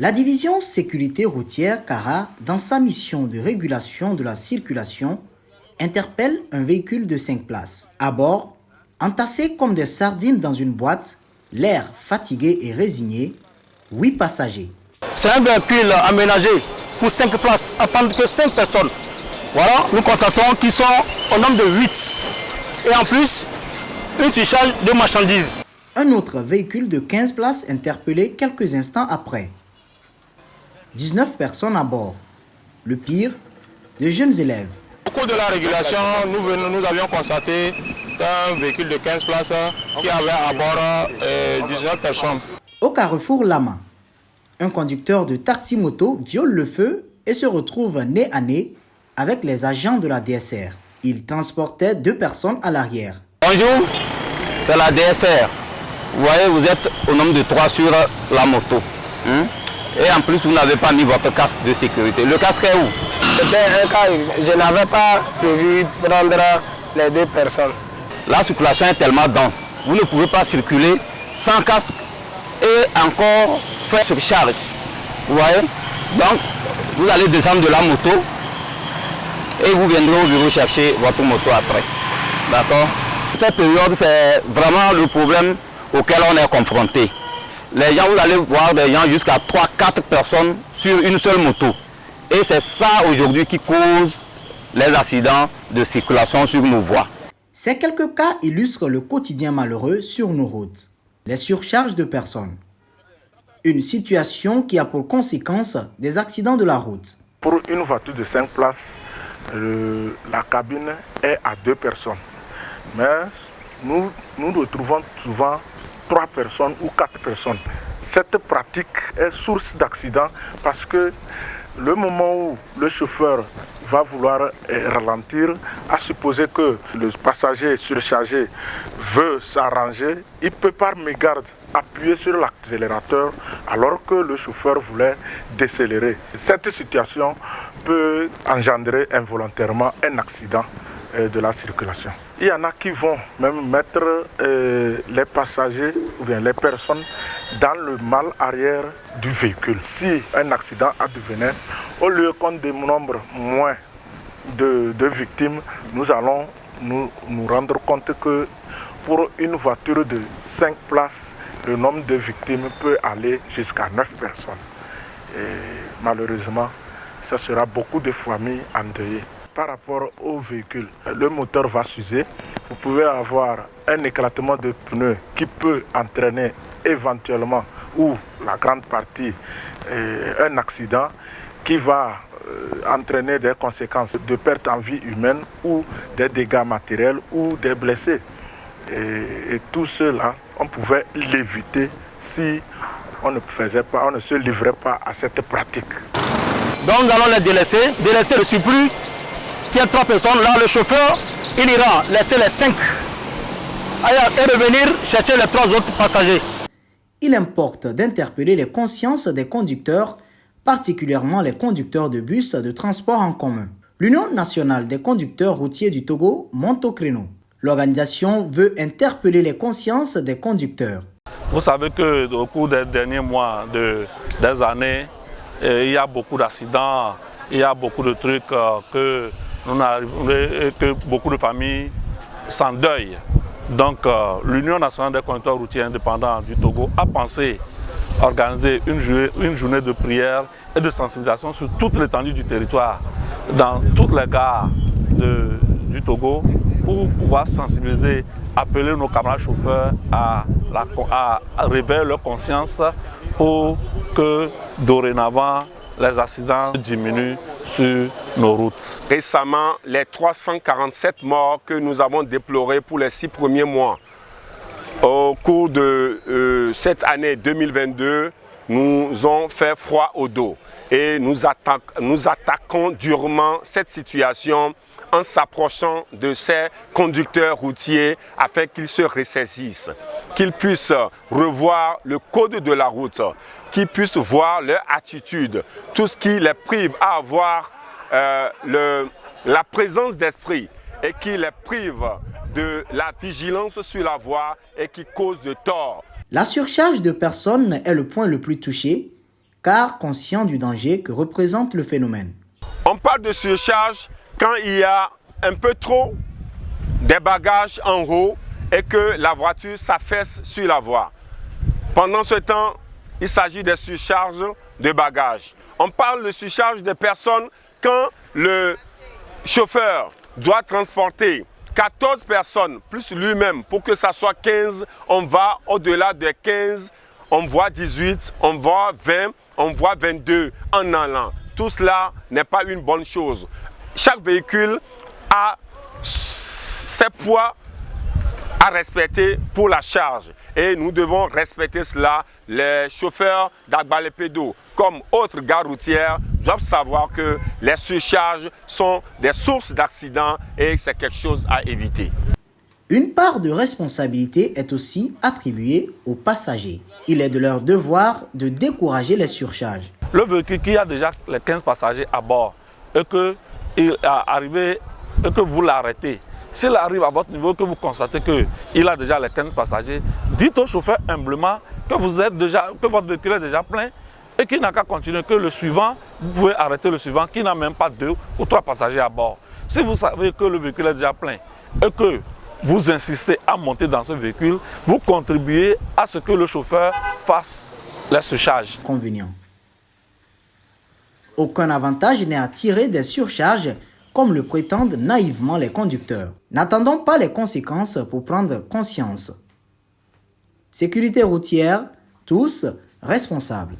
La division sécurité routière CARA, dans sa mission de régulation de la circulation, interpelle un véhicule de 5 places. À bord, entassés comme des sardines dans une boîte, l'air fatigué et résigné, 8 passagers. C'est un véhicule aménagé pour 5 places, à prendre que 5 personnes. Voilà, nous constatons qu'ils sont au nombre de 8. Et en plus, une surcharge de marchandises. Un autre véhicule de 15 places interpellé quelques instants après. 19 personnes à bord. Le pire, de jeunes élèves. Au cours de la régulation, nous avions constaté un véhicule de 15 places qui avait à bord 19 personnes. Au carrefour Lama, un conducteur de taxi-moto viole le feu et se retrouve nez à nez avec les agents de la DSR. Il transportait 2 personnes à l'arrière. Bonjour, c'est la DSR. Vous voyez, vous êtes au nombre de 3 sur la moto. Et en plus, vous n'avez pas mis votre casque de sécurité. Le casque est où? C'était un cas, je n'avais pas prévu prendre les 2 personnes. La circulation est tellement dense. Vous ne pouvez pas circuler sans casque et encore faire surcharge. Vous voyez? Donc, vous allez descendre de la moto et vous viendrez au bureau chercher votre moto après. D'accord? Cette période, c'est vraiment le problème auquel on est confronté. Les gens, vous allez voir des gens jusqu'à 3-4 personnes sur une seule moto. Et c'est ça aujourd'hui qui cause les accidents de circulation sur nos voies. Ces quelques cas illustrent le quotidien malheureux sur nos routes. Les surcharges de personnes. Une situation qui a pour conséquence des accidents de la route. Pour une voiture de 5 places, la cabine est à 2 personnes. Mais nous retrouvons souvent 3 personnes ou 4 personnes. Cette pratique est source d'accidents parce que le moment où le chauffeur va vouloir ralentir, à supposer que le passager surchargé veut s'arranger, il peut par mégarde appuyer sur l'accélérateur alors que le chauffeur voulait décélérer. Cette situation peut engendrer involontairement un accident de la circulation. Il y en a qui vont même mettre les passagers ou bien les personnes dans le mal arrière du véhicule. Si un accident advenait, au lieu qu'on dénombre moins de victimes, nous allons nous rendre compte que pour une voiture de 5 places, le nombre de victimes peut aller jusqu'à 9 personnes. Et malheureusement, ça sera beaucoup de familles endeuillées. Par rapport au véhicule, le moteur va s'user. Vous pouvez avoir un éclatement de pneus qui peut entraîner éventuellement, ou la grande partie, un accident qui va entraîner des conséquences de perte en vie humaine ou des dégâts matériels ou des blessés. Et tout cela, on pouvait l'éviter si on ne se livrait pas à cette pratique. Donc nous allons les délaisser le surplus. Qui est 3 personnes, là le chauffeur, il ira laisser les 5 et revenir chercher les 3 autres passagers. Il importe d'interpeller les consciences des conducteurs, particulièrement les conducteurs de bus de transport en commun. L'Union nationale des conducteurs routiers du Togo monte au créneau. L'organisation veut interpeller les consciences des conducteurs. Vous savez qu'au cours des derniers mois, des années, il y a beaucoup d'accidents, il y a beaucoup de trucs que beaucoup de familles s'endeuillent. Donc l'Union nationale des conducteurs routiers indépendants du Togo a pensé organiser une journée de prière et de sensibilisation sur toute l'étendue du territoire, dans toutes les gares du Togo, pour pouvoir sensibiliser, appeler nos camarades chauffeurs à réveiller leur conscience pour que dorénavant les accidents diminuent sur nos routes. Récemment, les 347 morts que nous avons déplorés pour les 6 premiers mois. Au cours de cette année 2022, nous ont fait froid au dos et nous attaquons durement cette situation en s'approchant de ces conducteurs routiers afin qu'ils se ressaisissent, qu'ils puissent revoir le code de la route, qu'ils puissent voir leur attitude, tout ce qui les prive à avoir la présence d'esprit et qui les prive de la vigilance sur la voie et qui cause de tort. La surcharge de personnes est le point le plus touché, car conscient du danger que représente le phénomène. On parle de surcharge quand il y a un peu trop des bagages en haut et que la voiture s'affaisse sur la voie. Pendant ce temps, il s'agit de surcharge de bagages. On parle de surcharge des personnes quand le chauffeur doit transporter 14 personnes plus lui-même pour que ça soit 15, on va au-delà de 15, on voit 18, on voit 20, on voit 22 en allant. Tout cela n'est pas une bonne chose. Chaque véhicule a ses poids à respecter pour la charge et nous devons respecter cela. Les chauffeurs d'Agbalépédo comme autres gares routières doivent savoir que les surcharges sont des sources d'accidents et c'est quelque chose à éviter. Une part de responsabilité est aussi attribuée aux passagers. Il est de leur devoir de décourager les surcharges. Le véhicule qui a déjà les 15 passagers à bord et que, il est arrivé, et que vous l'arrêtez, s'il arrive à votre niveau que vous constatez qu'il a déjà les 15 passagers, dites au chauffeur humblement que votre véhicule est déjà plein et qu'il n'a qu'à continuer, que le suivant, vous pouvez arrêter le suivant qui n'a même pas 2 ou 3 passagers à bord. Si vous savez que le véhicule est déjà plein et que vous insistez à monter dans ce véhicule, vous contribuez à ce que le chauffeur fasse la surcharge. Convenient. Aucun avantage n'est à tirer des surcharges comme le prétendent naïvement les conducteurs. N'attendons pas les conséquences pour prendre conscience. Sécurité routière, tous responsables.